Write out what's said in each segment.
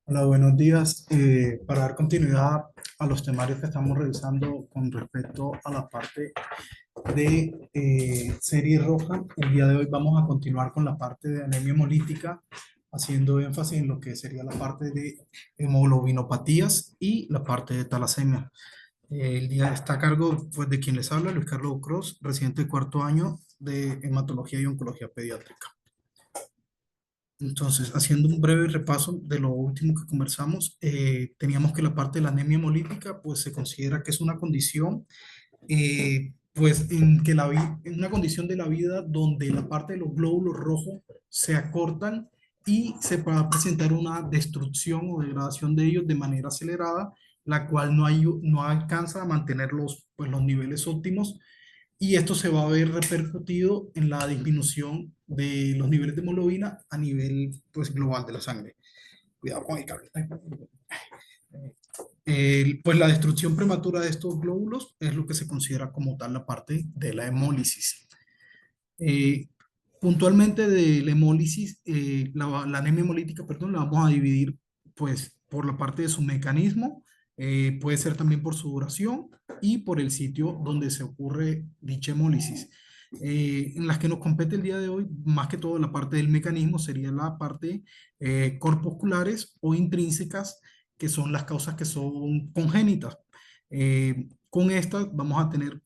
Hola, buenos días. Para dar continuidad a los temarios que estamos revisando con respecto a la parte de serie roja, el día de hoy vamos a continuar con la parte de anemia hemolítica, haciendo énfasis en lo que sería la parte de hemoglobinopatías y la parte de talasemia. El día está a cargo pues, de quien les habla, Luis Carlos Cruz, residente de cuarto año de hematología y oncología pediátrica. Entonces, haciendo un breve repaso de lo último que conversamos, teníamos que la parte de la anemia hemolítica, pues se considera que es una condición, pues en que en una condición de la vida donde la parte de los glóbulos rojos se acortan y se va a presentar una destrucción o degradación de ellos de manera acelerada, la cual no alcanza a mantener pues, los niveles óptimos y esto se va a ver repercutido en la disminución de los niveles de hemoglobina a nivel pues, global de la sangre. Cuidado con el cable. Pues la destrucción prematura de estos glóbulos es lo que se considera como tal la parte de la hemólisis. Eh, Puntualmente de la hemólisis, la anemia hemolítica, perdón, la vamos a dividir pues por la parte de su mecanismo, puede ser también por su duración y por el sitio donde se ocurre dicha hemólisis. En las que nos compete el día de hoy, más que todo la parte del mecanismo sería la parte corpusculares o intrínsecas, que son las causas que son congénitas. Con estas vamos a tener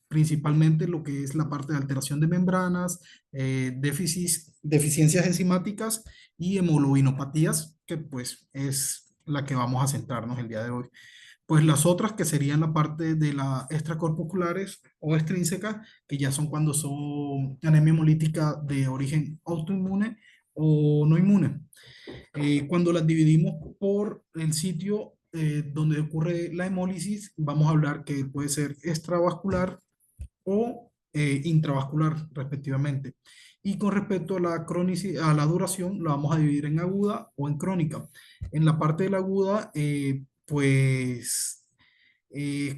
principalmente lo que es la parte de alteración de membranas, deficiencias enzimáticas y hemoglobinopatías, que pues es la que vamos a centrarnos el día de hoy. Pues las otras que serían la parte de las extracorpusculares o extrínsecas, que ya son cuando son anemia hemolítica de origen autoinmune o no inmune. Cuando las dividimos por el sitio donde ocurre la hemólisis, vamos a hablar que puede ser extravascular o intravascular, respectivamente. Y con respecto a a la duración, la vamos a dividir en aguda o en crónica. En la parte de la aguda, pues,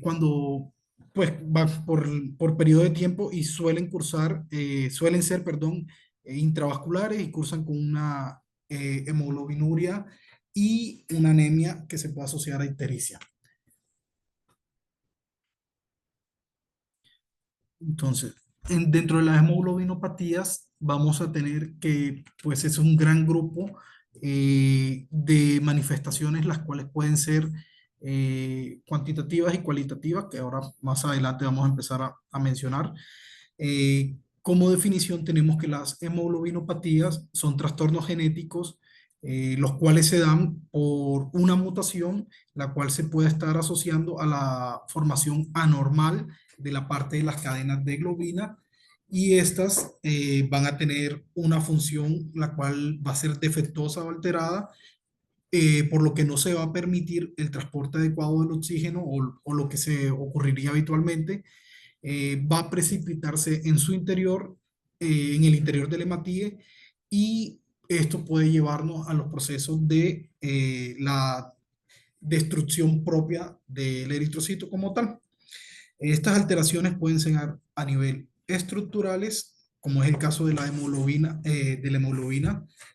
cuando pues, va por periodo de tiempo y suelen ser, perdón, intravasculares y cursan con una hemoglobinuria y una anemia que se puede asociar a ictericia. Entonces, dentro de las hemoglobinopatías vamos a tener que, pues es un gran grupo de manifestaciones, las cuales pueden ser cuantitativas y cualitativas, que ahora más adelante vamos a empezar a mencionar. Como definición tenemos que las hemoglobinopatías son trastornos genéticos, los cuales se dan por una mutación, la cual se puede estar asociando a la formación anormal de la parte de las cadenas de globina y estas van a tener una función la cual va a ser defectuosa o alterada, por lo que no se va a permitir el transporte adecuado del oxígeno o lo que se ocurriría habitualmente. Va a precipitarse en su interior, en el interior del hematíe, y esto puede llevarnos a los procesos de la destrucción propia del eritrocito como tal. Estas alteraciones pueden ser a nivel estructurales, como es el caso de la hemoglobina,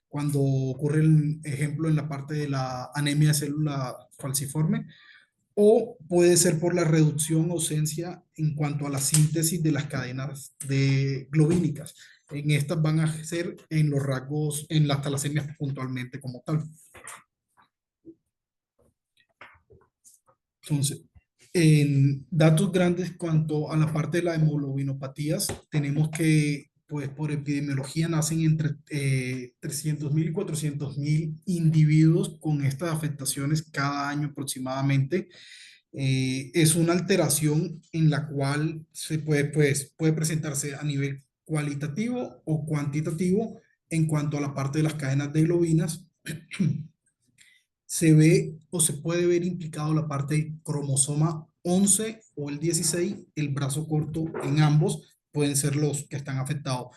cuando ocurre el ejemplo en la parte de la anemia de célula falciforme, o puede ser por la reducción o ausencia en cuanto a la síntesis de las cadenas de globínicas. En estas van a ser en los rasgos, en las talasemias puntualmente como tal. Entonces, en datos grandes cuanto a la parte de las hemoglobinopatías, tenemos que, pues por epidemiología, nacen entre 300.000 y 400.000 individuos con estas afectaciones cada año aproximadamente. Es una alteración en la cual puede presentarse a nivel cualitativo o cuantitativo en cuanto a la parte de las cadenas de globinas. Se ve o se puede ver implicado la parte del cromosoma 11 o el 16, el brazo corto en ambos pueden ser los que están afectados.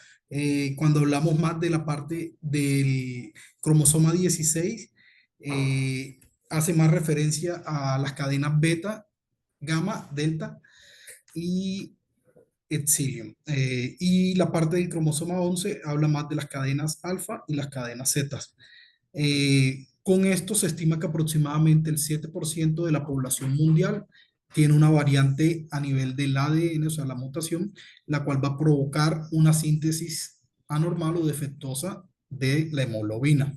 Cuando hablamos más de la parte del cromosoma 16, hace más referencia a las cadenas beta, gamma, delta y Epsilon. Y la parte del cromosoma 11 habla más de las cadenas alfa y las cadenas zeta. Con esto se estima que aproximadamente el 7% de la población mundial tiene una variante a nivel del ADN, o sea, la mutación, la cual va a provocar una síntesis anormal o defectuosa de la hemoglobina.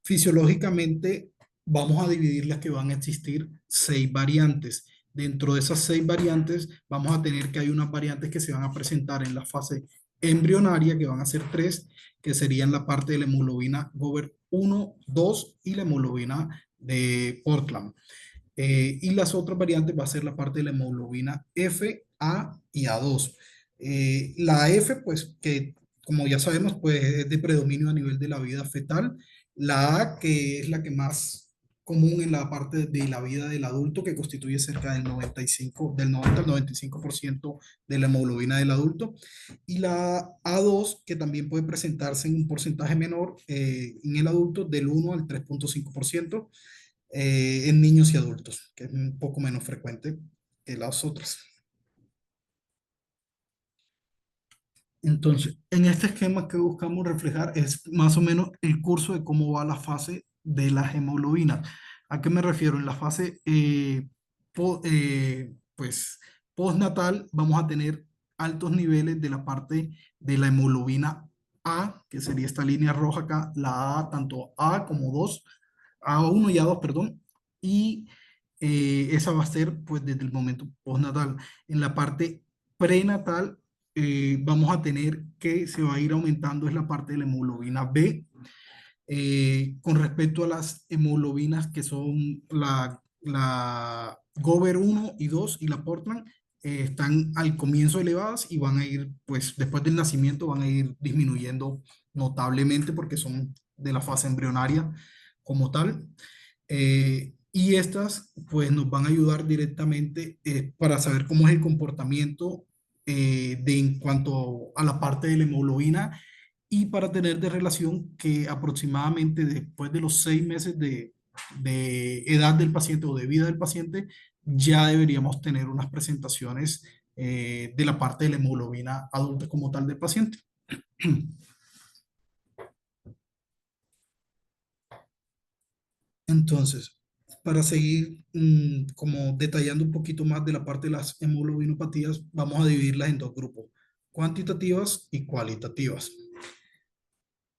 Fisiológicamente, vamos a dividir las que van a existir seis variantes. Dentro de esas seis variantes, vamos a tener que hay unas variantes que se van a presentar en la fase embrionaria, que van a ser tres, que serían la parte de la hemoglobina Gover 1, 2 y la hemoglobina de Portland. Y las otras variantes va a ser la parte de la hemoglobina F, A y A2. La F, pues que como ya sabemos, pues es de predominio a nivel de la vida fetal. La A, que es la que más común en la parte de la vida del adulto, que constituye cerca del 95, del 90 al 95% de la hemoglobina del adulto. Y la A2, que también puede presentarse en un porcentaje menor en el adulto, del 1 al 3,5% en niños y adultos, que es un poco menos frecuente que las otras. Entonces, en este esquema que buscamos reflejar es más o menos el curso de cómo va la fase de las hemoglobinas. ¿A qué me refiero? En la fase pues, postnatal vamos a tener altos niveles de la parte de la hemoglobina A, que sería esta línea roja acá, la A, tanto A como 2, A1 y A2, perdón, y esa va a ser pues desde el momento postnatal. En la parte prenatal vamos a tener que se va a ir aumentando es la parte de la hemoglobina B. Con respecto a las hemoglobinas que son la Gover 1 y 2 y la Portland, están al comienzo elevadas y van a ir, pues después del nacimiento van a ir disminuyendo notablemente porque son de la fase embrionaria como tal. Y estas pues nos van a ayudar directamente para saber cómo es el comportamiento de en cuanto a la parte de la hemoglobina y para tener de relación que aproximadamente después de los 6 meses de edad del paciente o de vida del paciente ya deberíamos tener unas presentaciones de la parte de la hemoglobina adulta como tal del paciente. Entonces, para seguir como detallando un poquito más de la parte de las hemoglobinopatías, vamos a dividirlas en dos grupos, cuantitativas y cualitativas.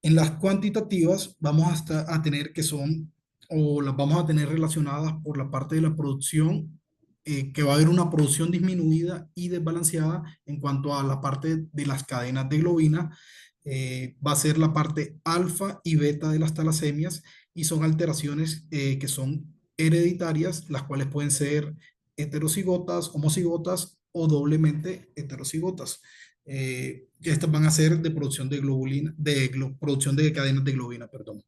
En las cuantitativas vamos a tener que son, o las vamos a tener relacionadas por la parte de la producción, que va a haber una producción disminuida y desbalanceada en cuanto a la parte de las cadenas de globina. Va a ser la parte alfa y beta de las talasemias y son alteraciones que son hereditarias, las cuales pueden ser heterocigotas, homocigotas o doblemente heterocigotas. Estas van a ser de producción de globulina, producción de cadenas de globina, perdón.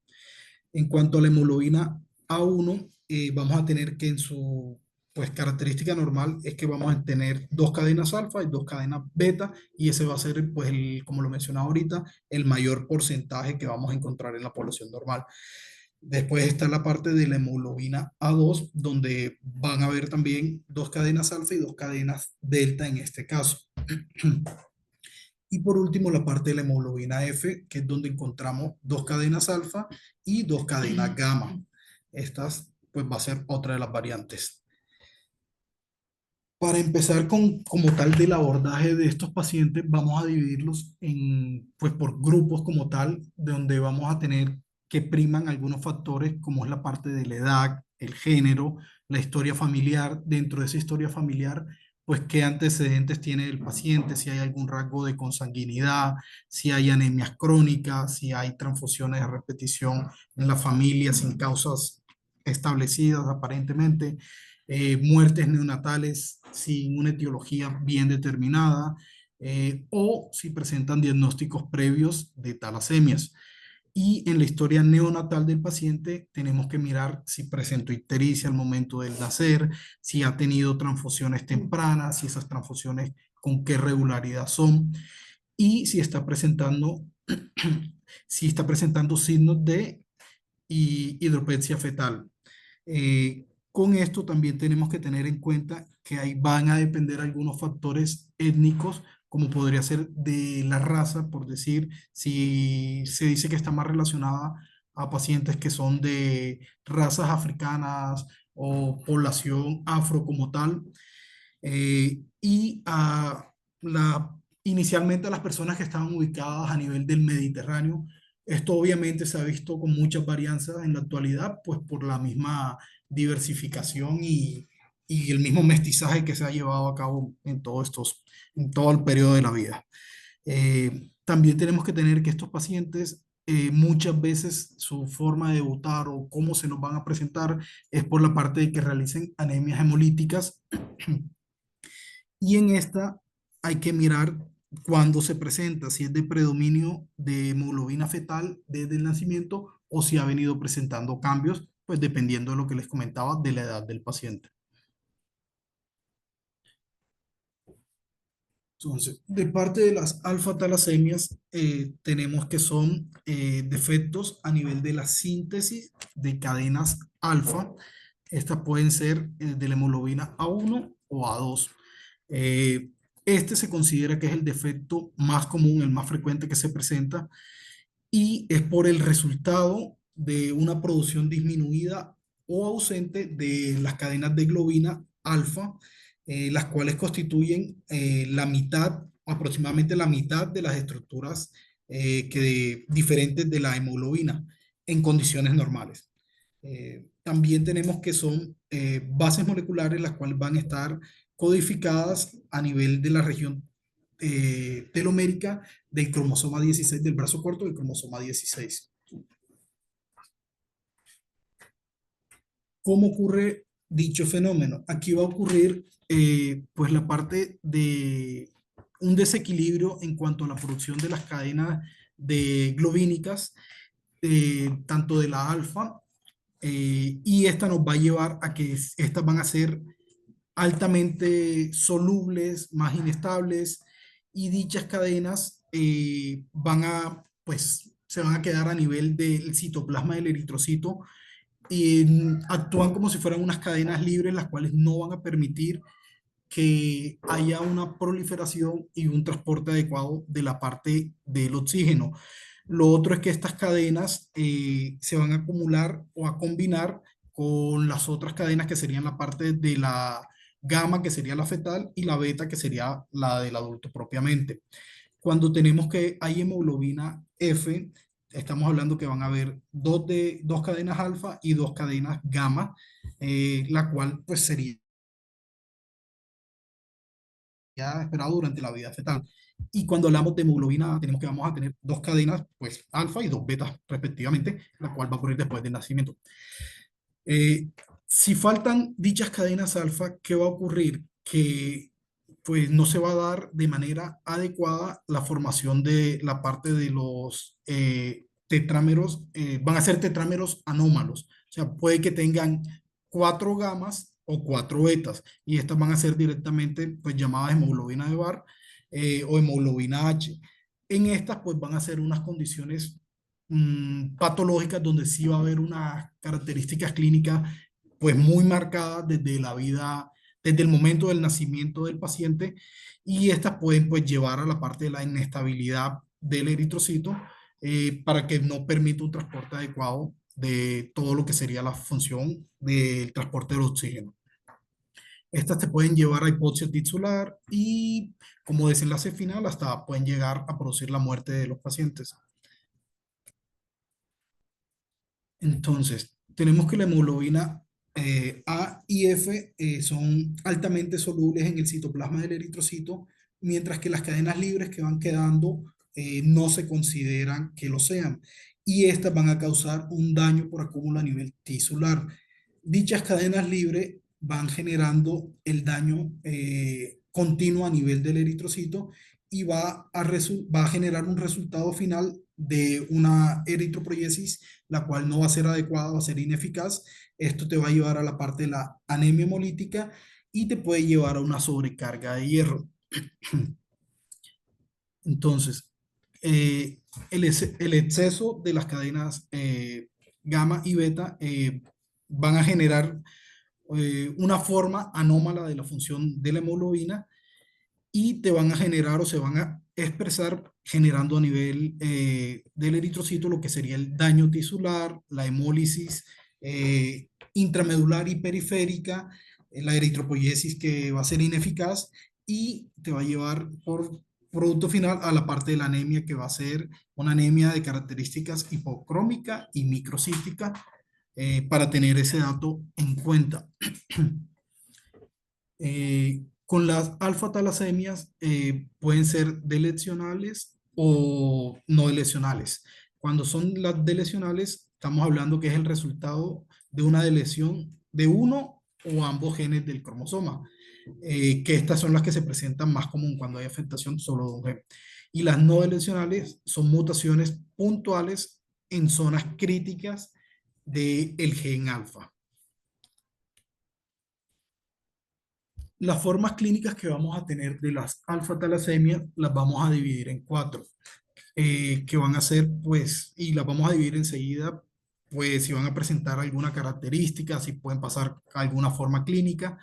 En cuanto a la hemoglobina A1, vamos a tener que en su pues, característica normal es que vamos a tener dos cadenas alfa y dos cadenas beta, y ese va a ser, pues, como lo mencionaba ahorita, el mayor porcentaje que vamos a encontrar en la población normal. Después está la parte de la hemoglobina A2, donde van a haber también dos cadenas alfa y dos cadenas delta en este caso. Y por último, la parte de la hemoglobina F, que es donde encontramos dos cadenas alfa y dos cadenas gamma. Estas, pues, va a ser otra de las variantes. Para empezar con, como tal, del abordaje de estos pacientes, vamos a dividirlos en, pues, por grupos como tal, de donde vamos a tener que priman algunos factores, como es la parte de la edad, el género, la historia familiar. Dentro de esa historia familiar, pues, qué antecedentes tiene el paciente, si hay algún rasgo de consanguinidad, si hay anemias crónicas, si hay transfusiones a repetición en la familia sin causas establecidas aparentemente, muertes neonatales sin una etiología bien determinada, o si presentan diagnósticos previos de talasemias. Y en la historia neonatal del paciente tenemos que mirar si presentó ictericia al momento del nacer, si ha tenido transfusiones tempranas, si esas transfusiones con qué regularidad son y si está presentando, si está presentando signos de hidropexia fetal. Con esto también tenemos que tener en cuenta que ahí van a depender algunos factores étnicos, como podría ser de la raza, por decir, si se dice que está más relacionada a pacientes que son de razas africanas o población afro como tal, y inicialmente a las personas que estaban ubicadas a nivel del Mediterráneo. Esto obviamente se ha visto con muchas varianzas en la actualidad, pues por la misma diversificación y el mismo mestizaje que se ha llevado a cabo en todo el periodo de la vida. También tenemos que tener que estos pacientes, muchas veces su forma de debutar o cómo se nos van a presentar es por la parte de que realicen anemias hemolíticas. Y en esta hay que mirar cuándo se presenta, si es de predominio de hemoglobina fetal desde el nacimiento o si ha venido presentando cambios, pues dependiendo de lo que les comentaba de la edad del paciente. Entonces, de parte de las alfa-talasemias, tenemos que son defectos a nivel de la síntesis de cadenas alfa. Estas pueden ser de la hemoglobina A1 o A2. Eh, este se considera que es el defecto más común, el más frecuente que se presenta, y es por el resultado de una producción disminuida o ausente de las cadenas de globina alfa, las cuales constituyen la mitad, aproximadamente la mitad de las estructuras diferentes de la hemoglobina en condiciones normales. También tenemos que son bases moleculares las cuales van a estar codificadas a nivel de la región telomérica del cromosoma 16 del brazo corto del cromosoma 16. ¿Cómo ocurre dicho fenómeno? Aquí va a ocurrir pues la parte de un desequilibrio en cuanto a la producción de las cadenas de globínicas, tanto de la alfa, y esta nos va a llevar a que estas van a ser altamente solubles, más inestables, y dichas cadenas pues, se van a quedar a nivel del citoplasma del eritrocito y actúan como si fueran unas cadenas libres, las cuales no van a permitir que haya una proliferación y un transporte adecuado de la parte del oxígeno. Lo otro es que estas cadenas se van a acumular o a combinar con las otras cadenas que serían la parte de la gamma, que sería la fetal, y la beta, que sería la del adulto propiamente. Cuando tenemos que hay hemoglobina F, estamos hablando que van a haber dos cadenas alfa y dos cadenas gamma, la cual pues sería esperado durante la vida fetal. Y cuando hablamos de hemoglobina A, tenemos que vamos a tener dos cadenas, pues alfa y dos betas respectivamente, la cual va a ocurrir después del nacimiento. Eh, si faltan dichas cadenas alfa, ¿qué va a ocurrir? Que pues no se va a dar de manera adecuada la formación de la parte de los tetrámeros, van a ser tetrámeros anómalos, o sea, puede que tengan cuatro gamas o cuatro betas, y estas van a ser directamente pues llamadas hemoglobina de Barr o hemoglobina H. En estas pues van a ser unas condiciones patológicas donde sí va a haber unas características clínicas pues muy marcadas desde la vida, desde el momento del nacimiento del paciente, y estas pueden pues llevar a la parte de la inestabilidad del eritrocito para que no permita un transporte adecuado de todo lo que sería la función del transporte del oxígeno. Estas te pueden llevar a hipoxia tisular y como desenlace final hasta pueden llegar a producir la muerte de los pacientes. Entonces, tenemos que la hemoglobina A y F son altamente solubles en el citoplasma del eritrocito, mientras que las cadenas libres que van quedando no se consideran que lo sean. Y estas van a causar un daño por acúmulo a nivel tisular. Dichas cadenas libres van generando el daño continuo a nivel del eritrocito y va a generar un resultado final de una eritropoyesis, la cual no va a ser adecuada, va a ser ineficaz. Esto te va a llevar a la parte de la anemia hemolítica y te puede llevar a una sobrecarga de hierro. Entonces, el exceso de las cadenas gamma y beta van a generar una forma anómala de la función de la hemoglobina, y te van a generar o se van a expresar generando a nivel del eritrocito lo que sería el daño tisular, la hemólisis intramedular y periférica, la eritropoyesis que va a ser ineficaz y te va a llevar por producto final a la parte de la anemia que va a ser una anemia de características hipocrómica y microcística para tener ese dato en cuenta. Con las alfa-talasemias pueden ser delecionales o no delecionales. Cuando son las delecionales, estamos hablando que es el resultado de una deleción de uno o ambos genes del cromosoma, que estas son las que se presentan más común cuando hay afectación solo de un gen. Y las no delecionales son mutaciones puntuales en zonas críticas del gen alfa. Las formas clínicas que vamos a tener de las alfa-talasemias las vamos a dividir en cuatro, que van a ser, pues, y las vamos a dividir enseguida, pues, si van a presentar alguna característica, si pueden pasar alguna forma clínica,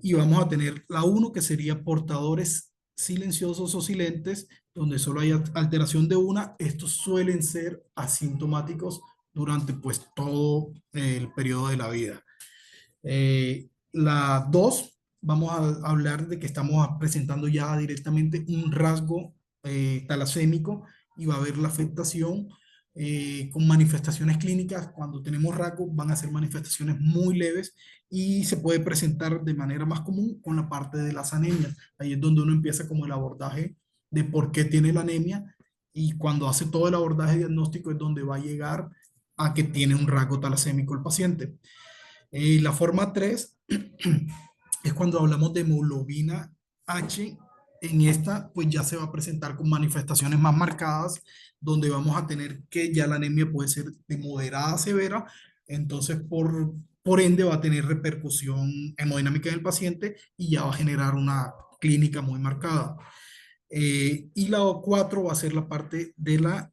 y vamos a tener la uno que sería portadores silenciosos o silentes, donde solo hay alteración de una. Estos suelen ser asintomáticos durante, pues, todo el periodo de la vida. La 2 vamos a hablar de que estamos presentando ya directamente un rasgo talasémico y va a haber la afectación con manifestaciones clínicas. Cuando tenemos rasgos van a ser manifestaciones muy leves y se puede presentar de manera más común con la parte de las anemias. Ahí es donde uno empieza como el abordaje de por qué tiene la anemia y cuando hace todo el abordaje diagnóstico es donde va a llegar a que tiene un rasgo talasémico el paciente. La forma 3 es cuando hablamos de hemoglobina H. En esta, pues ya se va a presentar con manifestaciones más marcadas, donde vamos a tener que ya la anemia puede ser de moderada a severa, entonces por ende va a tener repercusión hemodinámica en el paciente y ya va a generar una clínica muy marcada. Y la 4 va a ser la parte de la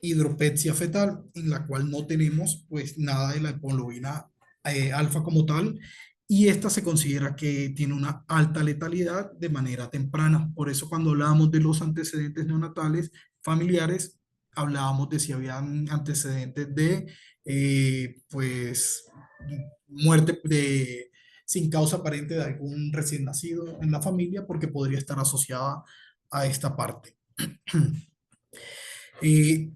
hidropexia fetal, en la cual no tenemos pues nada de la hemoglobina alfa como tal, y esta se considera que tiene una alta letalidad de manera temprana. Por eso cuando hablábamos de los antecedentes neonatales familiares, hablábamos de si habían antecedentes de pues muerte de, sin causa aparente de algún recién nacido en la familia, porque podría estar asociada a esta parte.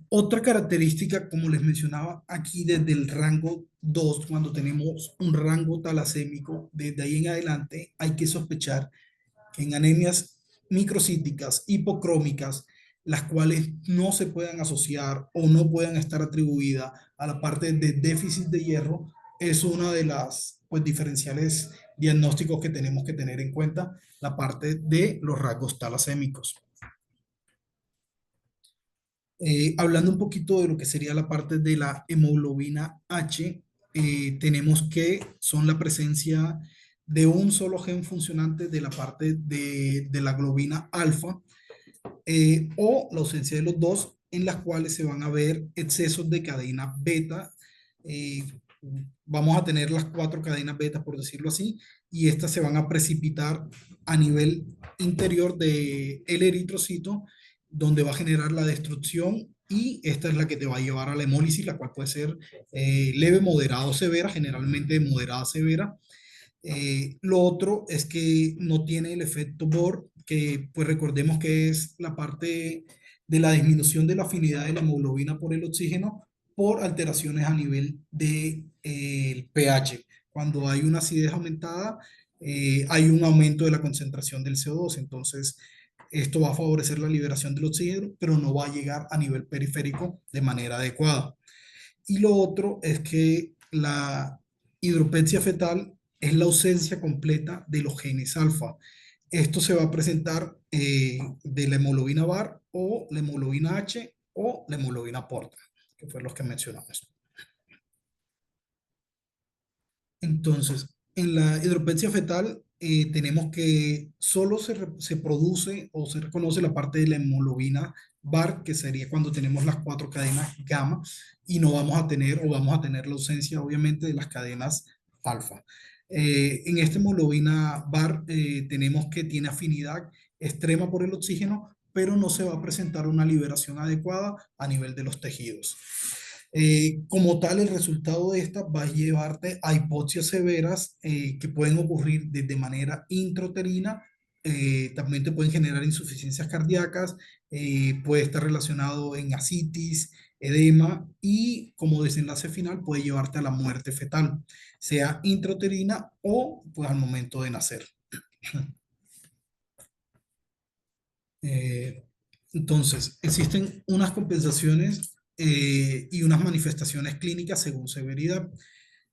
Otra característica, como les mencionaba aquí, desde el rango 2 cuando tenemos un rango talasémico, desde ahí en adelante hay que sospechar que en anemias microcíticas, hipocrómicas, las cuales no se puedan asociar o no puedan estar atribuidas a la parte de déficit de hierro, es una de las pues, diferenciales diagnósticos que tenemos que tener en cuenta, la parte de los rasgos talasémicos. Hablando un poquito de lo que sería la parte de la hemoglobina H, tenemos que son la presencia de un solo gen funcionante de la parte de la globina alfa o la ausencia de los dos, en las cuales se van a ver excesos de cadena beta. eh, Vamos a tener las cuatro cadenas beta, por decirlo así, y estas se van a precipitar a nivel interior del eritrocito, donde va a generar la destrucción y esta es la que te va a llevar a la hemólisis, la cual puede ser leve, moderada o severa, generalmente moderada severa. Lo otro es que no tiene el efecto Bohr, que pues recordemos que es la parte de la disminución de la afinidad de la hemoglobina por el oxígeno por alteraciones a nivel de, el pH. Cuando hay una acidez aumentada, hay un aumento de la concentración del CO2, entonces esto va a favorecer la liberación del oxígeno, pero no va a llegar a nivel periférico de manera adecuada. Y lo otro es que la hidropexia fetal es la ausencia completa de los genes alfa. Esto se va a presentar de la hemoglobina VAR o la hemoglobina H o la hemoglobina porta, que fue los que mencionamos. Entonces, en la hidropexia fetal tenemos que solo se produce o se reconoce la parte de la hemoglobina VAR, que sería cuando tenemos las cuatro cadenas gamma, y no vamos a tener o vamos a tener la ausencia, obviamente, de las cadenas alfa. En esta hemoglobina VAR tenemos que tiene afinidad extrema por el oxígeno, pero no se va a presentar una liberación adecuada a nivel de los tejidos. Como tal, el resultado de esta va a llevarte a hipoxias severas que pueden ocurrir desde manera intrauterina, también te pueden generar insuficiencias cardíacas, puede estar relacionado en ascitis, edema y como desenlace final puede llevarte a la muerte fetal, sea intrauterina o pues al momento de nacer. Eh, entonces, existen unas compensaciones y unas manifestaciones clínicas según severidad.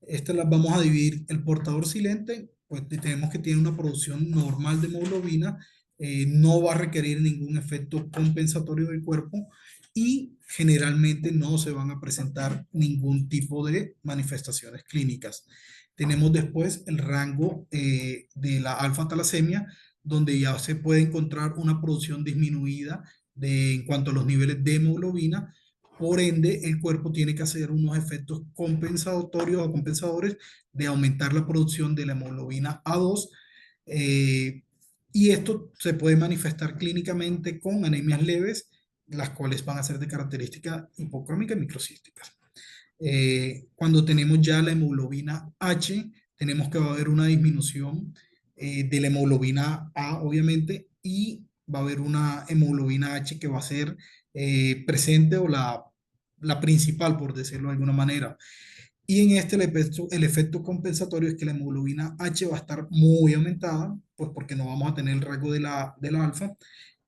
Estas las vamos a dividir. El portador silente, pues tenemos que tiene una producción normal de hemoglobina, no va a requerir ningún efecto compensatorio del cuerpo y generalmente no se van a presentar ningún tipo de manifestaciones clínicas. Tenemos después el rango de la alfa-talasemia, donde ya se puede encontrar una producción disminuida en cuanto a los niveles de hemoglobina. Por ende, el cuerpo tiene que hacer unos efectos compensatorios o compensadores de aumentar la producción de la hemoglobina A2. eh, y esto se puede manifestar clínicamente con anemias leves, las cuales van a ser de característica hipocrómica y microcísticas. Cuando tenemos ya la hemoglobina H, tenemos que va a haber una disminución de la hemoglobina A, obviamente, y va a haber una hemoglobina H que va a ser presente o la principal, por decirlo de alguna manera. Y en este el efecto compensatorio es que la hemoglobina H va a estar muy aumentada, pues porque no vamos a tener el rasgo de la alfa,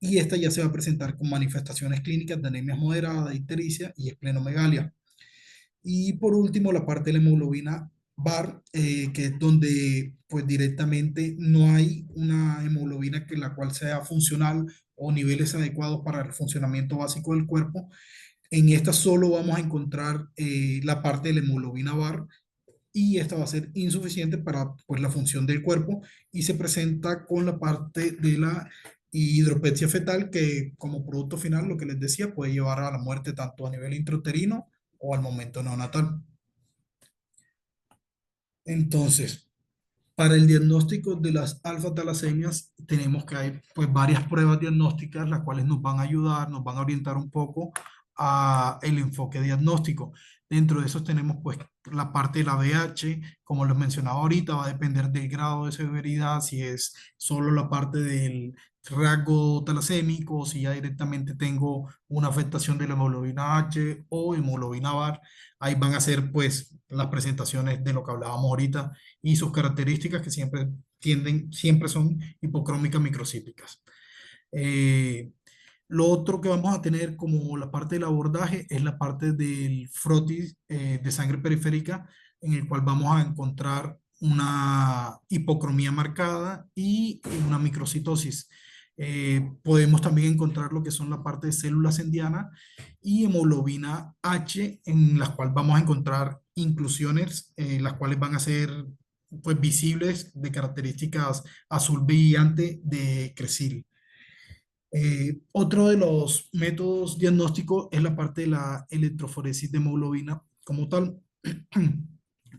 y esta ya se va a presentar con manifestaciones clínicas de anemias moderadas, ictericia y esplenomegalia. Y por último, la parte de la hemoglobina VAR, que es donde pues directamente no hay una hemoglobina que la cual sea funcional o niveles adecuados para el funcionamiento básico del cuerpo. En esta solo vamos a encontrar la parte de la hemoglobina VAR y esta va a ser insuficiente para pues, la función del cuerpo y se presenta con la parte de la hidropexia fetal que como producto final, lo que les decía, puede llevar a la muerte tanto a nivel intrauterino o al momento neonatal. Entonces, para el diagnóstico de las alfa-talasemias tenemos que hay pues varias pruebas diagnósticas las cuales nos van a ayudar, nos van a orientar un poco a el enfoque diagnóstico. Dentro de esos tenemos pues la parte de la VH, como les mencionaba ahorita, va a depender del grado de severidad, si es solo la parte del rasgo talasémico, si ya directamente tengo una afectación de la hemoglobina H o hemoglobina VAR. Ahí van a ser pues las presentaciones de lo que hablábamos ahorita y sus características que siempre son hipocrómicas microcíclicas. Eh, lo otro que vamos a tener como la parte del abordaje es la parte del frotis de sangre periférica, en el cual vamos a encontrar una hipocromía marcada y una microcitosis. Podemos también encontrar lo que son la parte de células endianas y hemoglobina H, en las cuales vamos a encontrar inclusiones, las cuales van a ser pues, visibles de características azul brillante de Crecil. Otro de los métodos diagnósticos es la parte de la electroforesis de hemoglobina como tal.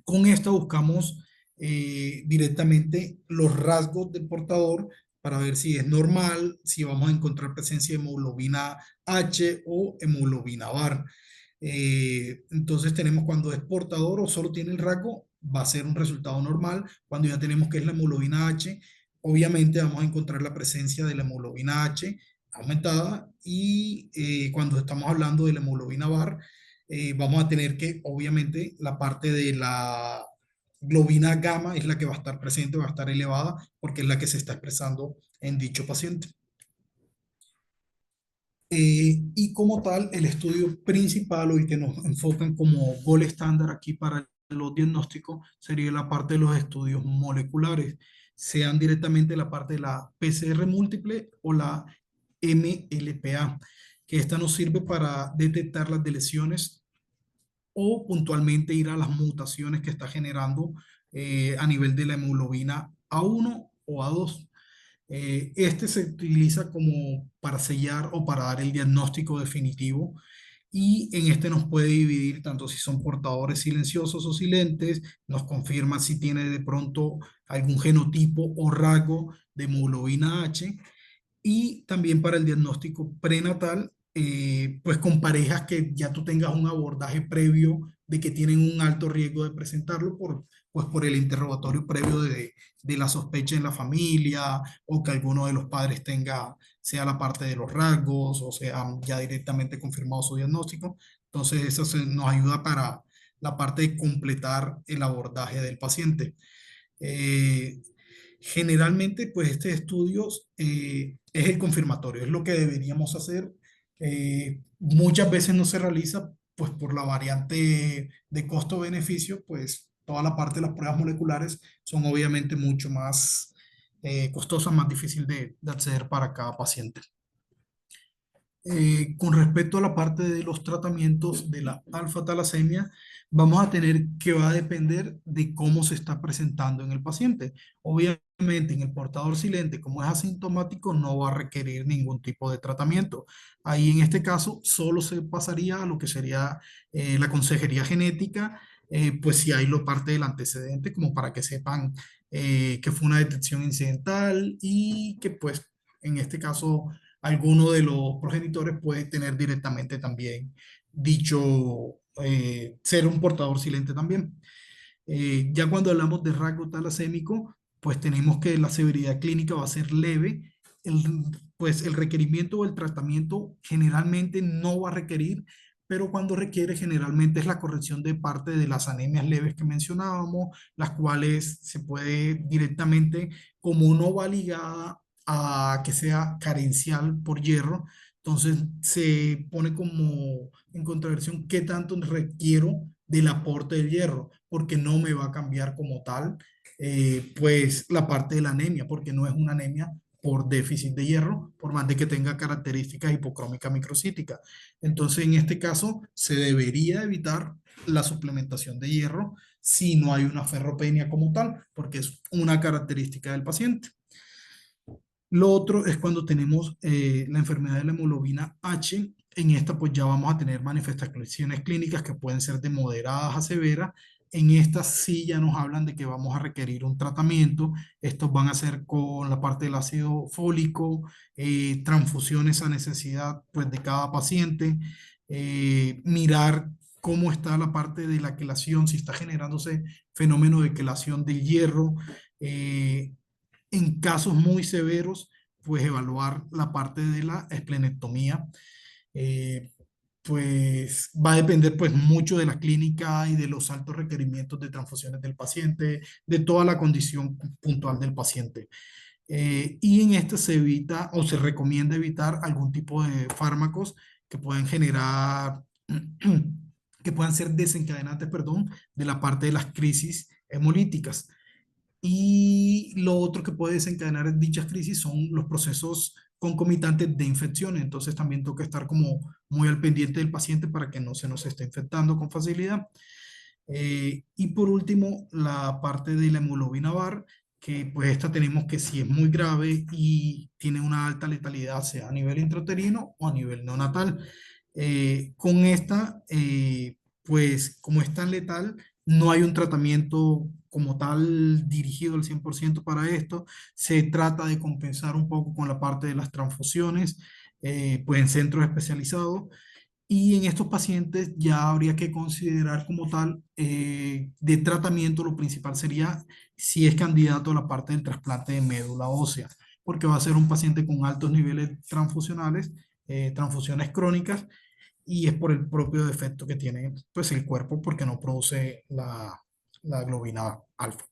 Con esta buscamos directamente los rasgos del portador para ver si es normal, si vamos a encontrar presencia de hemoglobina H o hemoglobina VAR. Entonces tenemos cuando es portador o solo tiene el rasgo, va a ser un resultado normal. Cuando ya tenemos que es la hemoglobina H, obviamente vamos a encontrar la presencia de la hemoglobina H aumentada y cuando estamos hablando de la hemoglobina VAR, vamos a tener que, obviamente, la parte de la globina gamma es la que va a estar presente, va a estar elevada, porque es la que se está expresando en dicho paciente. Y como tal, el estudio principal o el que nos enfocan como gol estándar aquí para los diagnósticos sería la parte de los estudios moleculares, sean directamente la parte de la PCR múltiple o la MLPA, que esta nos sirve para detectar las deleciones o puntualmente ir a las mutaciones que está generando a nivel de la hemoglobina A1 o A2. Este se utiliza como para sellar o para dar el diagnóstico definitivo y en este nos puede dividir tanto si son portadores silenciosos o silentes, nos confirma si tiene de pronto algún genotipo o rasgo de hemoglobina H y también para el diagnóstico prenatal, pues con parejas que ya tú tengas un abordaje previo de que tienen un alto riesgo de presentarlo pues por el interrogatorio previo de la sospecha en la familia o que alguno de los padres tenga, sea la parte de los rasgos o sea ya directamente confirmado su diagnóstico. Entonces nos ayuda para la parte de completar el abordaje del paciente. Eh, Generalmente, pues este estudio es el confirmatorio, es lo que deberíamos hacer. Muchas veces no se realiza, pues por la variante de costo-beneficio, pues toda la parte de las pruebas moleculares son obviamente mucho más costosas, más difícil de acceder para cada paciente. Con respecto a la parte de los tratamientos de la alfa-talasemia, vamos a tener que va a depender de cómo se está presentando en el paciente. Obviamente, en el portador silente, como es asintomático, no va a requerir ningún tipo de tratamiento. Ahí, en este caso, solo se pasaría a lo que sería la consejería genética, pues si hay lo parte del antecedente, como para que sepan que fue una detección incidental y que, pues, en este caso alguno de los progenitores puede tener directamente también dicho, ser un portador silente también. Ya cuando hablamos de rasgo talasémico, pues tenemos que la severidad clínica va a ser leve. El, pues el requerimiento o el tratamiento generalmente no va a requerir, pero cuando requiere generalmente es la corrección de parte de las anemias leves que mencionábamos, las cuales se puede directamente, como no va ligada a que sea carencial por hierro, entonces se pone como en contraversión qué tanto requiero del aporte del hierro, porque no me va a cambiar como tal, pues la parte de la anemia, porque no es una anemia por déficit de hierro, por más de que tenga características hipocrómica microcítica. Entonces, en este caso, se debería evitar la suplementación de hierro si no hay una ferropenia como tal, porque es una característica del paciente. Lo otro es cuando tenemos la enfermedad de la hemoglobina H. En esta pues ya vamos a tener manifestaciones clínicas que pueden ser de moderadas a severas. En estas sí ya nos hablan de que vamos a requerir un tratamiento. Estos van a ser con la parte del ácido fólico, transfusiones a necesidad pues de cada paciente, mirar cómo está la parte de la quelación, si está generándose fenómeno de quelación del hierro. eh, en casos muy severos, pues evaluar la parte de la esplenectomía. Eh, pues va a depender pues mucho de la clínica y de los altos requerimientos de transfusiones del paciente, de toda la condición puntual del paciente. Y en este se evita o se recomienda evitar algún tipo de fármacos que puedan generar, que puedan ser desencadenantes, perdón, de la parte de las crisis hemolíticas. Y lo otro que puede desencadenar dichas crisis son los procesos concomitantes de infecciones. Entonces también toca estar como muy al pendiente del paciente para que no se nos esté infectando con facilidad. Y por último, la parte de la hemoglobina VAR, que pues esta tenemos que si es muy grave y tiene una alta letalidad, sea a nivel intrauterino o a nivel neonatal. Con esta, pues como es tan letal, no hay un tratamiento como tal dirigido al 100% para esto. Se trata de compensar un poco con la parte de las transfusiones, pues en centros especializados. Y en estos pacientes ya habría que considerar como tal de tratamiento, lo principal sería si es candidato a la parte del trasplante de médula ósea, porque va a ser un paciente con altos niveles transfusionales, transfusiones crónicas, y es por el propio defecto que tiene pues, el cuerpo porque no produce la globina alfa.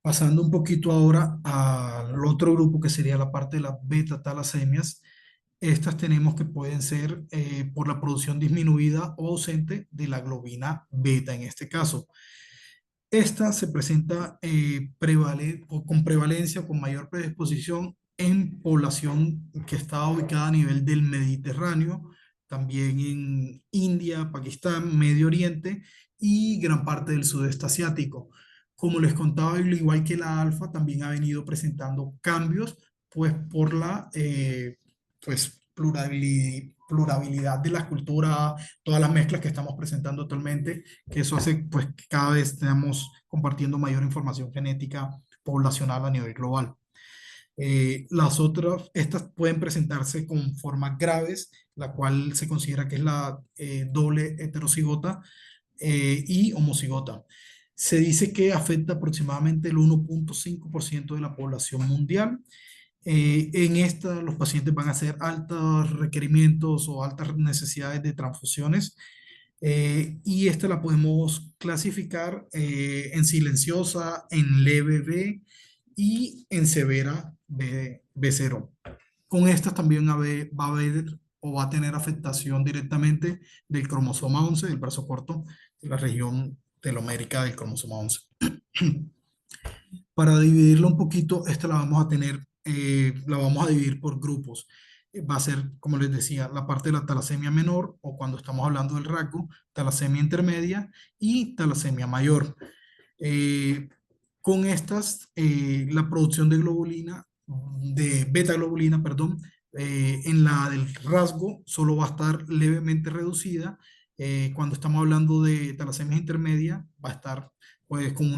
Pasando un poquito ahora al otro grupo que sería la parte de las beta talasemias. Estas tenemos que pueden ser por la producción disminuida o ausente de la globina beta en este caso. Esta se presenta o con prevalencia o con mayor predisposición en población que está ubicada a nivel del Mediterráneo, también en India, Pakistán, Medio Oriente y gran parte del sudeste asiático. Como les contaba, al igual que la alfa, también ha venido presentando cambios, pues por la pues, pluralidad de las culturas, todas las mezclas que estamos presentando actualmente, que eso hace pues que cada vez estemos compartiendo mayor información genética poblacional a nivel global. Las otras, estas pueden presentarse con formas graves, la cual se considera que es la doble heterocigota y homocigota. Se dice que afecta aproximadamente el 1,5% de la población mundial. En esta, los pacientes van a hacer altos requerimientos o altas necesidades de transfusiones y esta la podemos clasificar en silenciosa, en leve B y en severa B0. Con estas también va a haber o va a tener afectación directamente del cromosoma 11, del brazo corto, de la región telomérica del cromosoma 11. Para dividirlo un poquito, esta la vamos a tener, la vamos a dividir por grupos. Va a ser, como les decía, la parte de la talasemia menor, o cuando estamos hablando del rasgo, talasemia intermedia y talasemia mayor. Eh, con estas, la producción de globulina, de beta globulina, perdón, en la del rasgo solo va a estar levemente reducida. Cuando estamos hablando de talasemia intermedia, va a estar pues con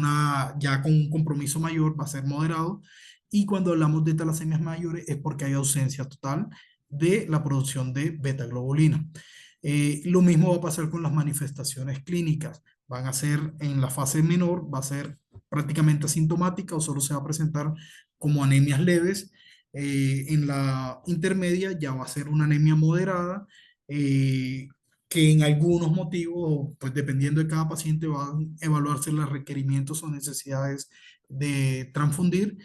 ya con un compromiso mayor, va a ser moderado. Y cuando hablamos de talasemias mayores es porque hay ausencia total de la producción de beta globulina. Lo mismo va a pasar con las manifestaciones clínicas. Van a ser en la fase menor, va a ser prácticamente asintomática o solo se va a presentar como anemias leves. En la intermedia ya va a ser una anemia moderada, eh, que en algunos motivos, pues dependiendo de cada paciente, van a evaluarse los requerimientos o necesidades de transfundir.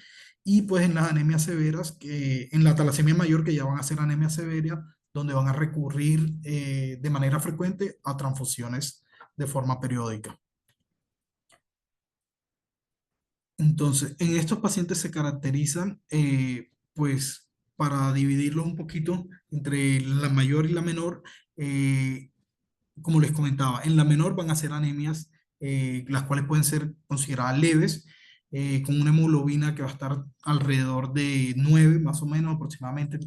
Y pues en las anemias severas, que en la talasemia mayor, que ya van a ser anemias severas, donde van a recurrir de manera frecuente a transfusiones de forma periódica. Entonces, en estos pacientes se caracterizan, pues, para dividirlos un poquito entre la mayor y la menor, como les comentaba, en la menor van a ser anemias, las cuales pueden ser consideradas leves, con una hemoglobina que va a estar alrededor de 9 más o menos aproximadamente,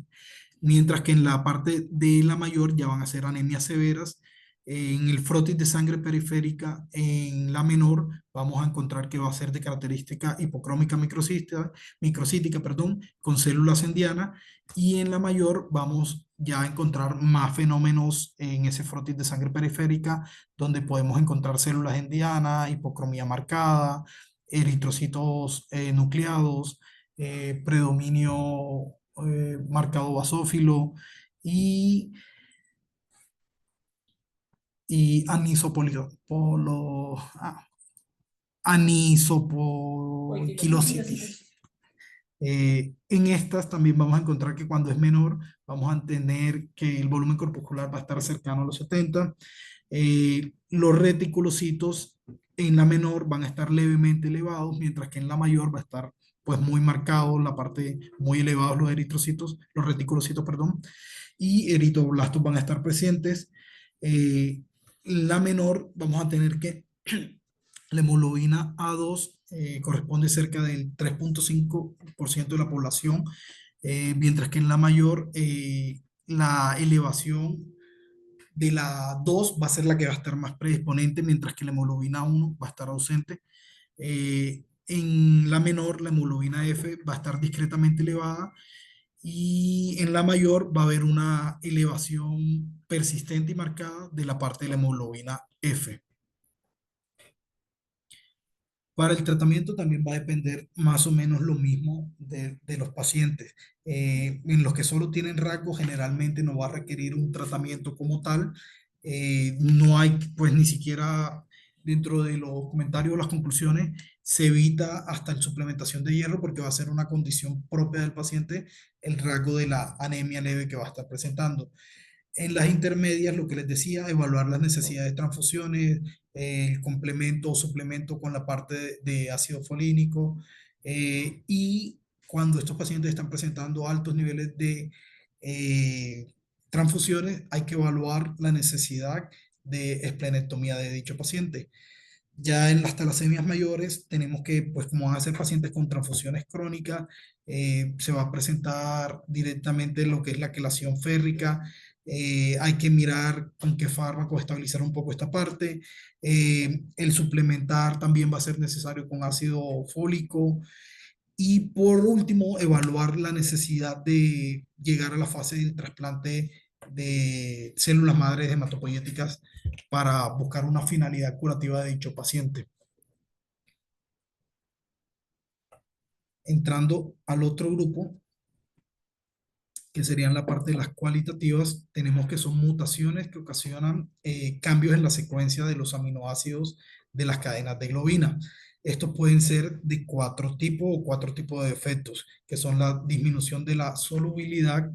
mientras que en la parte de la mayor ya van a ser anemias severas. En el frotis de sangre periférica, en la menor, vamos a encontrar que va a ser de característica hipocrómica microcítica, perdón, con células en diana, y en la mayor vamos ya a encontrar más fenómenos en ese frotis de sangre periférica, donde podemos encontrar células en diana, hipocromía marcada, eritrocitos nucleados, predominio marcado basófilo y, y anisopoquilositis. En estas también vamos a encontrar que cuando es menor, vamos a tener que el volumen corpuscular va a estar cercano a los 70. Los reticulocitos en la menor van a estar levemente elevados, mientras que en la mayor va a estar pues muy marcado la parte muy elevados los eritrocitos, los reticulocitos, perdón, y eritroblastos van a estar presentes. La menor vamos a tener que la hemoglobina A2 corresponde cerca del 3,5% de la población, mientras que en la mayor la elevación de la 2 va a ser la que va a estar más predisponente, mientras que la hemoglobina 1 va a estar ausente. En la menor, la hemoglobina F va a estar discretamente elevada y en la mayor va a haber una elevación persistente y marcada de la parte de la hemoglobina F. Para el tratamiento también va a depender más o menos lo mismo de los pacientes. En los que solo tienen rasgos, generalmente no va a requerir un tratamiento como tal. No hay, pues ni siquiera dentro de los comentarios o las conclusiones, se evita hasta la suplementación de hierro porque va a ser una condición propia del paciente el rasgo de la anemia leve que va a estar presentando. En las intermedias, lo que les decía, evaluar las necesidades de transfusiones, el complemento o suplemento con la parte de ácido folínico, y cuando estos pacientes están presentando altos niveles de eh, transfusiones, hay que evaluar la necesidad de esplenectomía de dicho paciente. Ya en las talasemias mayores tenemos que, pues como van a ser pacientes con transfusiones crónicas, se va a presentar directamente lo que es la quelación férrica. Hay que mirar con qué fármaco estabilizar un poco esta parte. El suplementar también va a ser necesario con ácido fólico. Y por último, evaluar la necesidad de llegar a la fase del trasplante de células madres hematopoyéticas para buscar una finalidad curativa de dicho paciente. Entrando al otro grupo, que serían la parte de las cualitativas, tenemos que son mutaciones que ocasionan cambios en la secuencia de los aminoácidos de las cadenas de globina. Estos pueden ser de cuatro tipos de defectos, que son la disminución de la solubilidad,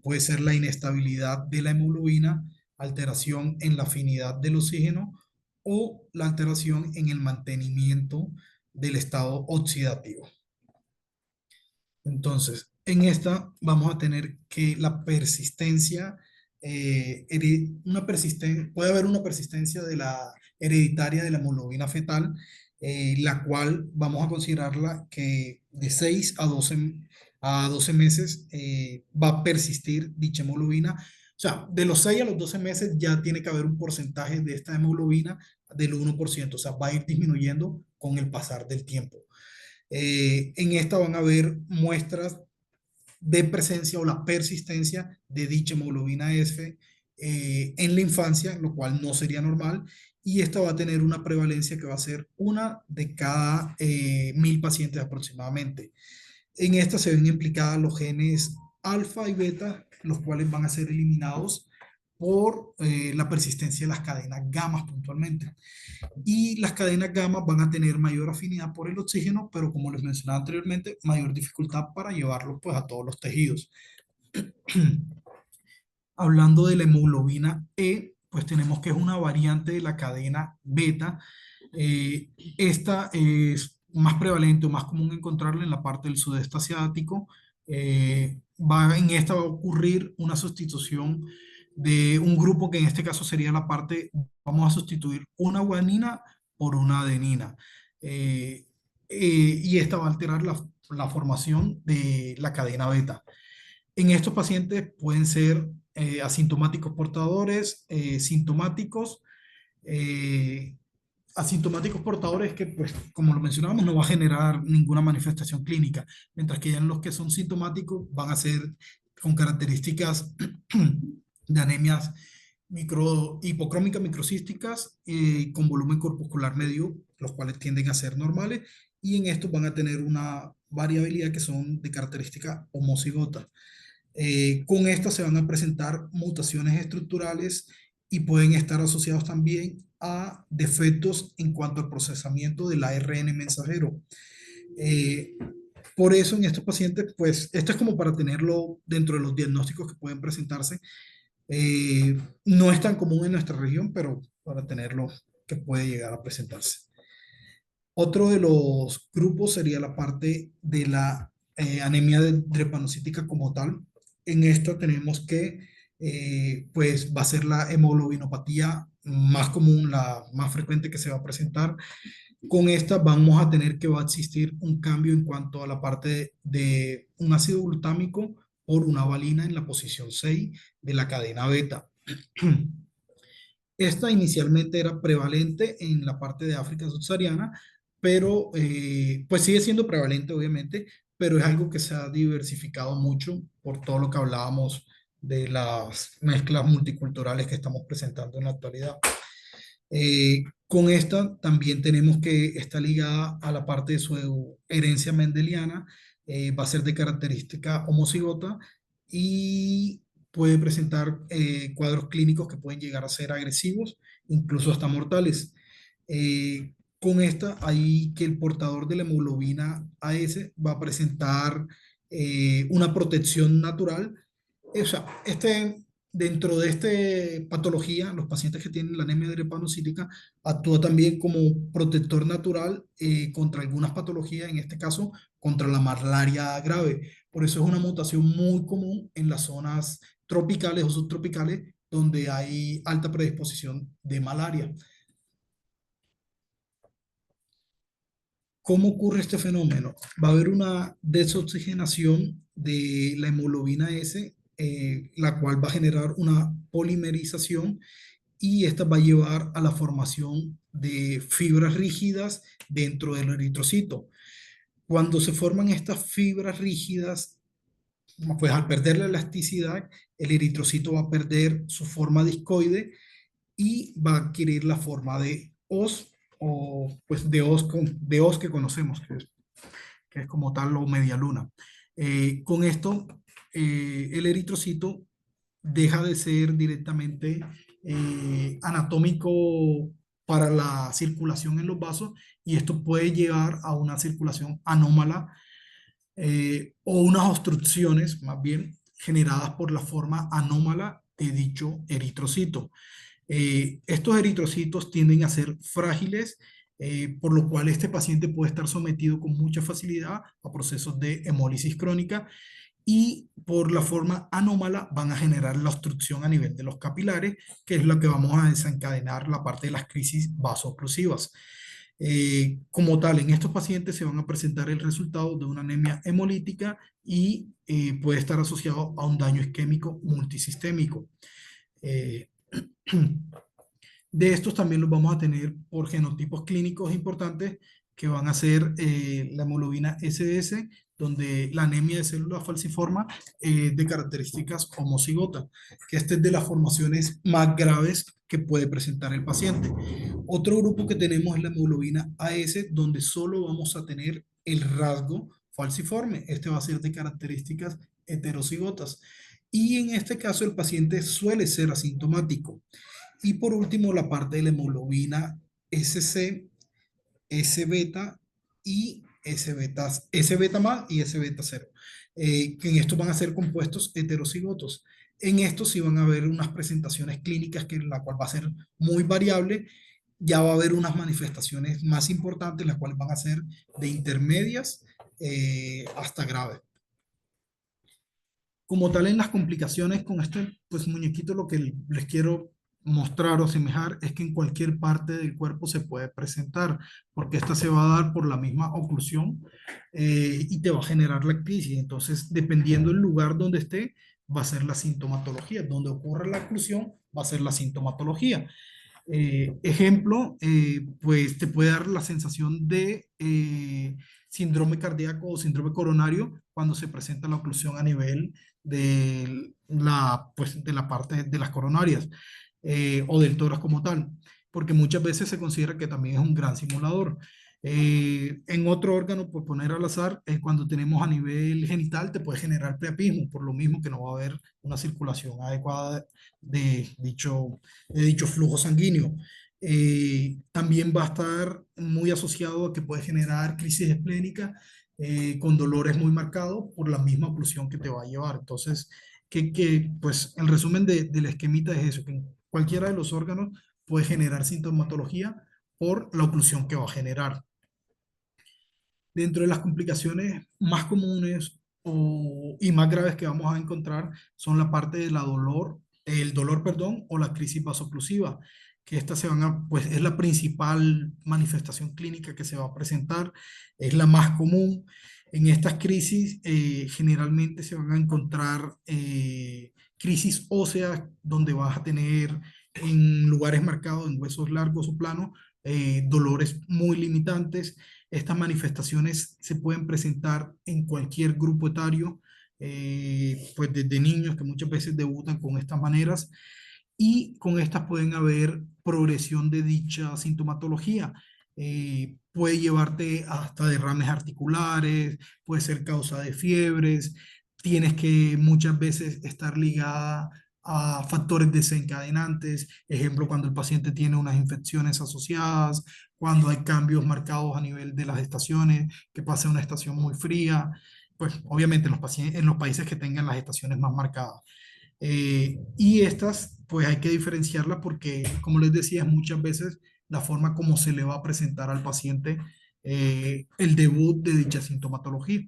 puede ser la inestabilidad de la hemoglobina, alteración en la afinidad del oxígeno o la alteración en el mantenimiento del estado oxidativo. Entonces, en esta vamos a tener que la persistencia, puede haber una persistencia de la hereditaria de la hemoglobina fetal, la cual vamos a considerarla que de 6 a 12 meses va a persistir dicha hemoglobina. O sea, de los 6 a los 12 meses ya tiene que haber un porcentaje de esta hemoglobina del 1%, o sea, va a ir disminuyendo con el pasar del tiempo. En esta van a ver muestras de presencia o la persistencia de dicha hemoglobina F en la infancia, lo cual no sería normal, y esta va a tener una prevalencia que va a ser una de cada 1000 pacientes aproximadamente. En esta se ven implicadas los genes alfa y beta, los cuales van a ser eliminados por la persistencia de las cadenas gamma puntualmente. Y las cadenas gamma van a tener mayor afinidad por el oxígeno, pero como les mencionaba anteriormente, mayor dificultad para llevarlo pues a todos los tejidos. Hablando de la hemoglobina E, pues tenemos que es una variante de la cadena beta. Esta es más prevalente o más común encontrarla en la parte del sudeste asiático. En esta va a ocurrir una sustitución de un grupo que en este caso sería la parte, vamos a sustituir una guanina por una adenina. Y esta va a alterar la formación de la cadena beta. En estos pacientes pueden ser asintomáticos portadores, sintomáticos, eh, asintomáticos portadores que, pues, como lo mencionábamos, no va a generar ninguna manifestación clínica, mientras que ya en los que son sintomáticos van a ser con características de anemias hipocrómicas microcísticas con volumen corpuscular medio, los cuales tienden a ser normales, y en estos van a tener una variabilidad que son de característica homocigota. Con esto se van a presentar mutaciones estructurales y pueden estar asociados también a defectos en cuanto al procesamiento del ARN mensajero. Eh, por eso en estos pacientes, pues esto es como para tenerlo dentro de los diagnósticos que pueden presentarse. No es tan común en nuestra región, pero para tenerlo que puede llegar a presentarse. Otro de los grupos sería la parte de la anemia drepanocítica como tal. En esta tenemos que, pues, va a ser la hemoglobinopatía más común, la más frecuente que se va a presentar. Con esta vamos a tener que va a existir un cambio en cuanto a la parte de un ácido glutámico por una valina en la posición 6 de la cadena beta. Esta inicialmente era prevalente en la parte de África subsahariana, pero pues sigue siendo prevalente obviamente, pero es algo que se ha diversificado mucho por todo lo que hablábamos de las mezclas multiculturales que estamos presentando en la actualidad. Con esta también tenemos que está ligada a la parte de su herencia mendeliana, va a ser de característica homocigota y puede presentar cuadros clínicos que pueden llegar a ser agresivos, incluso hasta mortales. Con esta, hay que el portador de la hemoglobina AS va a presentar una protección natural. O sea, dentro de esta patología, los pacientes que tienen la anemia drepanocítica actúa también como protector natural contra algunas patologías, en este caso contra la malaria grave. Por eso es una mutación muy común en las zonas tropicales o subtropicales donde hay alta predisposición de malaria. ¿Cómo ocurre este fenómeno? Va a haber una desoxigenación de la hemoglobina S, la cual va a generar una polimerización y esta va a llevar a la formación de fibras rígidas dentro del eritrocito. Cuando se forman estas fibras rígidas, pues al perder la elasticidad, el eritrocito va a perder su forma discoide y va a adquirir la forma de os o pues de os que conocemos, que es como tal o media luna. Con esto, el eritrocito deja de ser directamente anatómico para la circulación en los vasos y esto puede llevar a una circulación anómala o unas obstrucciones más bien generadas por la forma anómala de dicho eritrocito. Estos eritrocitos tienden a ser frágiles, por lo cual este paciente puede estar sometido con mucha facilidad a procesos de hemólisis crónica y por la forma anómala van a generar la obstrucción a nivel de los capilares, que es lo que vamos a desencadenar la parte de las crisis vasooclusivas. Como tal, en estos pacientes se van a presentar el resultado de una anemia hemolítica y puede estar asociado a un daño isquémico multisistémico. Eh, De estos también los vamos a tener por genotipos clínicos importantes que van a ser la hemoglobina SS, donde la anemia de células falciforme de características homocigotas, que este es de las formaciones más graves que puede presentar el paciente. Otro grupo que tenemos es la hemoglobina AS, donde solo vamos a tener el rasgo falciforme. Este va a ser de características heterocigotas. Y en este caso el paciente suele ser asintomático. Y por último, la parte de la hemoglobina SC, S-beta y S-beta, S-beta más y S-beta cero, que en estos van a ser compuestos heterocigotos. En estos sí van a haber unas presentaciones clínicas que la cual va a ser muy variable. Ya va a haber unas manifestaciones más importantes, las cuales van a ser de intermedias hasta graves. Como tal, en las complicaciones con este pues, muñequito, lo que les quiero mostrar o asemejar es que en cualquier parte del cuerpo se puede presentar, porque esta se va a dar por la misma oclusión y te va a generar la crisis. Entonces, dependiendo del lugar donde esté, va a ser la sintomatología. Donde ocurre la oclusión, va a ser la sintomatología. Ejemplo, pues te puede dar la sensación de síndrome cardíaco o síndrome coronario cuando se presenta la oclusión a nivel pues, de la parte de las coronarias o del tórax como tal, porque muchas veces se considera que también es un gran simulador. En otro órgano, por poner al azar, cuando tenemos a nivel genital, te puede generar priapismo, por lo mismo que no va a haber una circulación adecuada de dicho flujo sanguíneo. También va a estar muy asociado a que puede generar crisis esplénica con dolores muy marcados por la misma oclusión que te va a llevar. Entonces, pues el resumen del esquemita es eso, que en cualquiera de los órganos puede generar sintomatología por la oclusión que va a generar. Dentro de las complicaciones más comunes y más graves que vamos a encontrar son la parte de el dolor, perdón, o la crisis vasoclusiva, que estas pues es la principal manifestación clínica que se va a presentar, es la más común. En estas crisis generalmente se van a encontrar crisis óseas donde vas a tener en lugares marcados, en huesos largos o planos, dolores muy limitantes. Estas manifestaciones se pueden presentar en cualquier grupo etario, pues desde niños que muchas veces debutan con estas maneras y con estas pueden haber progresión de dicha sintomatología. Puede llevarte hasta derrames articulares, puede ser causa de fiebres, tienes que muchas veces estar ligada a factores desencadenantes, ejemplo, cuando el paciente tiene unas infecciones asociadas, cuando hay cambios marcados a nivel de las estaciones, que pase una estación muy fría, pues obviamente en los países que tengan las estaciones más marcadas. Y estas, pues hay que diferenciarlas porque, como les decía, es muchas veces la forma como se le va a presentar al paciente el debut de dicha sintomatología.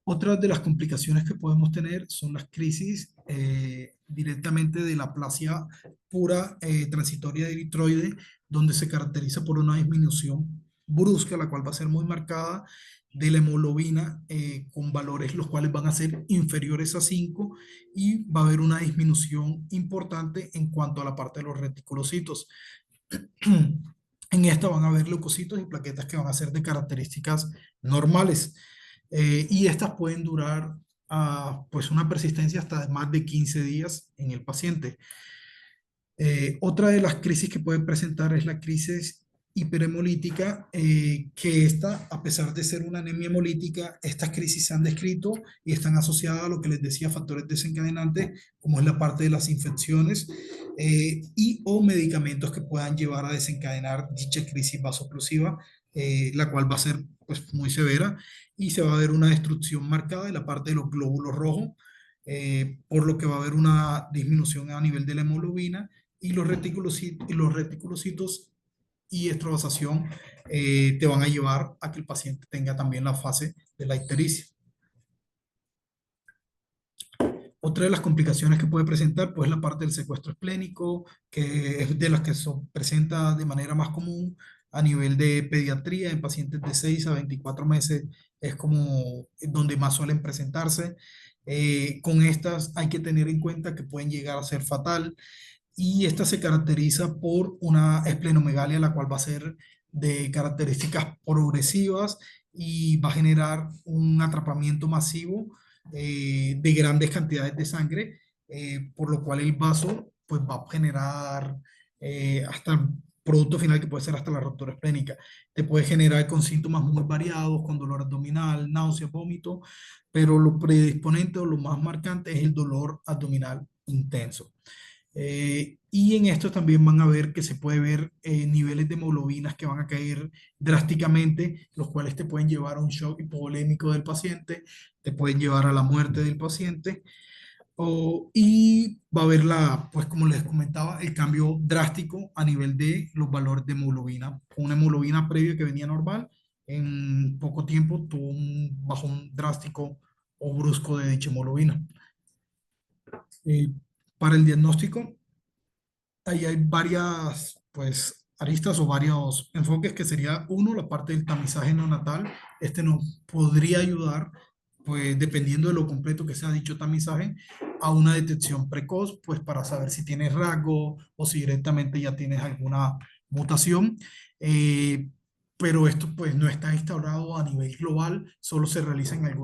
Otras de las complicaciones que podemos tener son las crisis directamente de la aplasia pura transitoria de eritroide, donde se caracteriza por una disminución brusca, la cual va a ser muy marcada de la hemoglobina con valores los cuales van a ser inferiores a 5 y va a haber una disminución importante en cuanto a la parte de los reticulocitos. En esta van a haber leucocitos y plaquetas que van a ser de características normales. Y estas pueden durar pues una persistencia hasta de más de 15 días en el paciente. Otra de las crisis que puede presentar es la crisis hiperhemolítica, que esta, a pesar de ser una anemia hemolítica, estas crisis se han descrito y están asociadas a lo que les decía, factores desencadenantes, como es la parte de las infecciones y o medicamentos que puedan llevar a desencadenar dicha crisis vasoclusiva, la cual va a ser pues, muy severa y se va a ver una destrucción marcada de la parte de los glóbulos rojos, por lo que va a haber una disminución a nivel de la hemoglobina y los reticulocitos y extravasación te van a llevar a que el paciente tenga también la fase de la ictericia. Otra de las complicaciones que puede presentar, pues la parte del secuestro esplénico, que es de las que se presenta de manera más común a nivel de pediatría en pacientes de 6 a 24 meses, es como donde más suelen presentarse. Con estas hay que tener en cuenta que pueden llegar a ser fatal y esta se caracteriza por una esplenomegalia, la cual va a ser de características progresivas y va a generar un atrapamiento masivo de grandes cantidades de sangre, por lo cual el vaso pues, va a generar hasta el producto final que puede ser hasta la ruptura esplénica. Te puede generar con síntomas muy variados, con dolor abdominal, náusea, vómito, pero lo predisponente o lo más marcante es el dolor abdominal intenso. Y en esto también van a ver que se puede ver niveles de hemoglobinas que van a caer drásticamente, los cuales te pueden llevar a un shock hipovolémico del paciente, te pueden llevar a la muerte del paciente, y va a haber pues como les comentaba, el cambio drástico a nivel de los valores de hemoglobina. Una hemoglobina previa que venía normal, en poco tiempo tuvo un bajón drástico o brusco de dicha hemoglobina. Eh, para el diagnóstico, ahí hay varias, pues, aristas o varios enfoques que sería uno, la parte del tamizaje neonatal. Este nos podría ayudar, pues, dependiendo de lo completo que sea dicho tamizaje, a una detección precoz, pues, para saber si tienes rasgo o si directamente ya tienes alguna mutación. Eh, pero esto, pues, no está instaurado a nivel global, solo se realiza en algunos